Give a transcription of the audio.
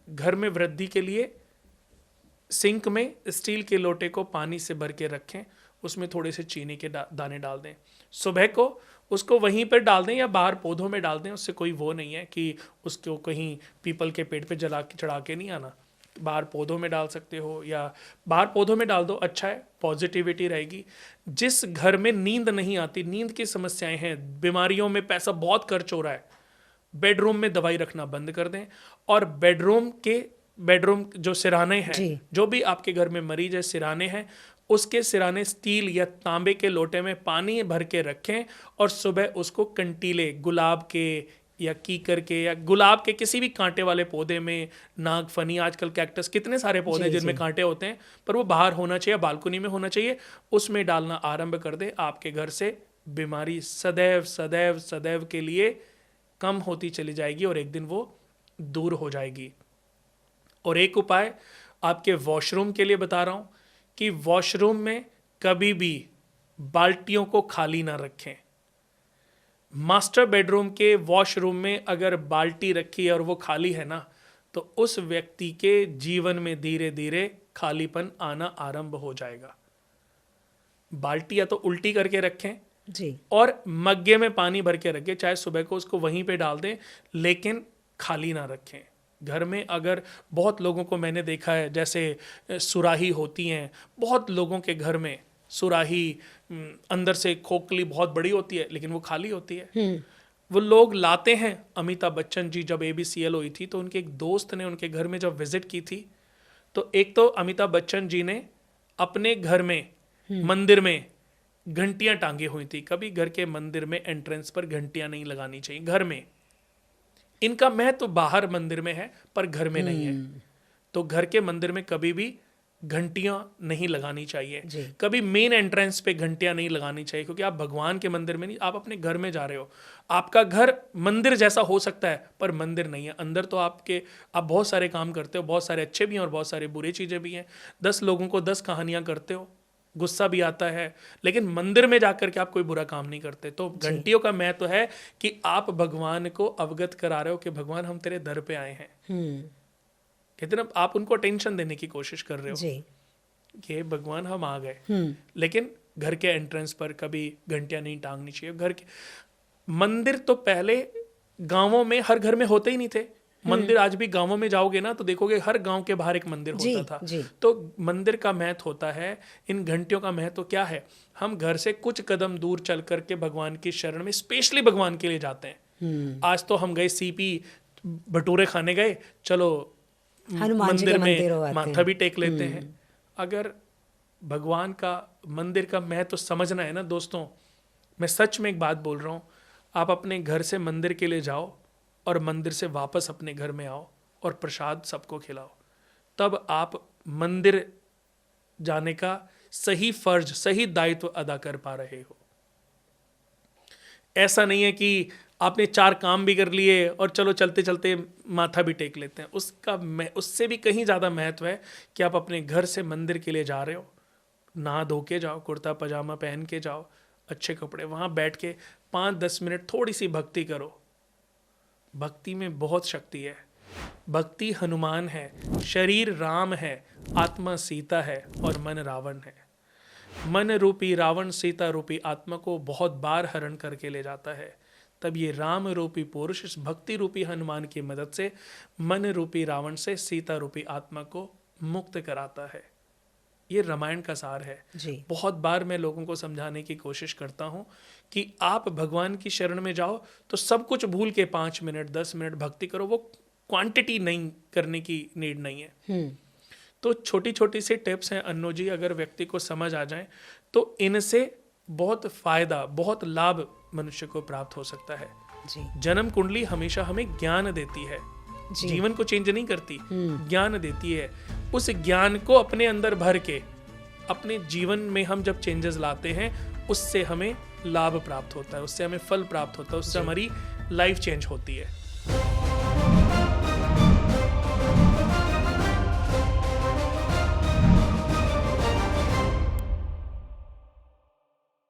घर में वृद्धि के लिए सिंक में स्टील के लोटे को पानी से भर के रखें, उसमें थोड़े से चीनी के दाने डाल दें, सुबह को उसको वहीं पर डाल दें या बाहर पौधों में डाल दें। उससे कोई वो नहीं है कि उसको कहीं पीपल के पेड़ पे चढ़ा के नहीं आना, बाहर पौधों में डाल सकते हो या बाहर पौधों में डाल दो, अच्छा है, पॉजिटिविटी रहेगी। जिस घर में नींद नहीं आती, नींद की समस्याएं हैं, बीमारियों में पैसा बहुत खर्च हो रहा है, बेडरूम में दवाई रखना बंद कर दें। और बेडरूम जो सिराने हैं, जो भी आपके घर में मरीज है सिराने हैं, उसके सिराने स्टील या तांबे के लोटे में पानी भर के रखें और सुबह उसको कंटीले गुलाब के या कीकर के या गुलाब के किसी भी कांटे वाले पौधे में, नागफनी, आजकल कैक्टस, कितने सारे पौधे जिनमें कांटे होते हैं, पर वो बाहर होना चाहिए, बालकनी में होना चाहिए, उसमें डालना आरंभ कर दे। आपके घर से बीमारी सदैव सदैव सदैव के लिए कम होती चली जाएगी और एक दिन वो दूर हो जाएगी। और एक उपाय आपके वॉशरूम के लिए बता रहा हूं कि वॉशरूम में कभी भी बाल्टियों को खाली ना रखें। मास्टर बेडरूम के वॉशरूम में अगर बाल्टी रखी है और वो खाली है ना, तो उस व्यक्ति के जीवन में धीरे धीरे खालीपन आना आरंभ हो जाएगा। बाल्टी या तो उल्टी करके रखें जी, और मग्गे में पानी भर के रखें, चाहे सुबह को उसको वहीं पे डाल दें, लेकिन खाली ना रखें। घर में अगर बहुत लोगों को मैंने देखा है, जैसे सुराही होती हैं, बहुत लोगों के घर में सुराही अंदर से खोखली बहुत बड़ी होती है लेकिन वो खाली होती है। वो लोग लाते हैं। अमिताभ बच्चन जी जब ABCL हुई थी तो उनके एक दोस्त ने उनके घर में जब विजिट की थी, तो एक तो अमिताभ बच्चन जी ने अपने घर में मंदिर में घंटियां टांगी हुई थी। कभी घर के मंदिर में एंट्रेंस पर घंटियां नहीं लगानी चाहिए। घर में इनका महत्व तो बाहर मंदिर में है पर घर में नहीं है। तो घर के मंदिर में कभी भी घंटियां नहीं लगानी चाहिए। कभी मेन एंट्रेंस पे घंटियां नहीं लगानी चाहिए, क्योंकि आप भगवान के मंदिर में नहीं, आप अपने घर में जा रहे हो। आपका घर मंदिर जैसा हो सकता है पर मंदिर नहीं है। अंदर तो आप बहुत सारे काम करते हो, बहुत सारे अच्छे भी हैं और बहुत सारे बुरी चीजें भी हैं। 10 लोगों को 10 कहानियां करते हो, गुस्सा भी आता है, लेकिन मंदिर में जाकर के आप कोई बुरा काम नहीं करते। तो घंटियों का महत्व तो है कि आप भगवान को अवगत करा रहे हो कि भगवान हम तेरे दर पे आए हैं। कहते ना, आप उनको टेंशन देने की कोशिश कर रहे हो कि भगवान हम आ गए। लेकिन घर के एंट्रेंस पर कभी घंटियां नहीं टांगनी चाहिए। घर के मंदिर तो पहले गांवों में हर घर में होते ही नहीं थे। मंदिर आज भी गांवों में जाओगे ना तो देखोगे हर गांव के बाहर एक मंदिर होता था। तो मंदिर का महत्व होता है। इन घंटियों का महत्व क्या है? हम घर से कुछ कदम दूर चल करके भगवान की शरण में स्पेशली भगवान के लिए जाते हैं। आज तो हम गए सीपी भटूरे खाने गए, चलो मंदिर में माथा भी टेक लेते हैं। अगर भगवान का मंदिर का महत्व समझना है ना दोस्तों, मैं सच में एक बात बोल रहा हूँ, आप अपने घर से मंदिर के लिए जाओ और मंदिर से वापस अपने घर में आओ और प्रसाद सबको खिलाओ। तब आप मंदिर जाने का सही फर्ज, सही दायित्व अदा कर पा रहे हो। ऐसा नहीं है कि आपने 4 काम भी कर लिए और चलो चलते चलते माथा भी टेक लेते हैं। उससे भी कहीं ज़्यादा महत्व है कि आप अपने घर से मंदिर के लिए जा रहे हो, नहा धो के जाओ, कुर्ता पजामा पहन के जाओ, अच्छे कपड़े, वहाँ बैठ के 5-10 मिनट थोड़ी सी भक्ति करो। भक्ति में बहुत शक्ति है। भक्ति हनुमान है, शरीर राम है, आत्मा सीता है और मन रावण है। मन रूपी रावण सीता रूपी आत्मा को बहुत बार हरण करके ले जाता है। तब ये राम रूपी पुरुष इस भक्ति रूपी हनुमान की मदद से मन रूपी रावण से सीता रूपी आत्मा को मुक्त कराता है। ये रामायण का सार है। बहुत बार मैं लोगों को समझाने की कोशिश करता हूँ कि आप भगवान की शरण में जाओ तो सब कुछ भूल के 5 मिनट 10 मिनट भक्ति करो। वो क्वांटिटी नहीं करने की नीड नहीं है। तो छोटी छोटी सी टिप्स हैं अन्नू जी, अगर व्यक्ति को समझ आ जाए तो इनसे बहुत फायदा, बहुत लाभ मनुष्य को प्राप्त हो सकता है। जन्म कुंडली हमेशा हमें ज्ञान देती है, जीवन को चेंज नहीं करती, ज्ञान देती है। उस ज्ञान को अपने अंदर भर के अपने जीवन में हम जब चेंजेस लाते हैं, उससे हमें लाभ प्राप्त होता है, उससे हमें फल प्राप्त होता है, उससे हमारी लाइफ चेंज होती है।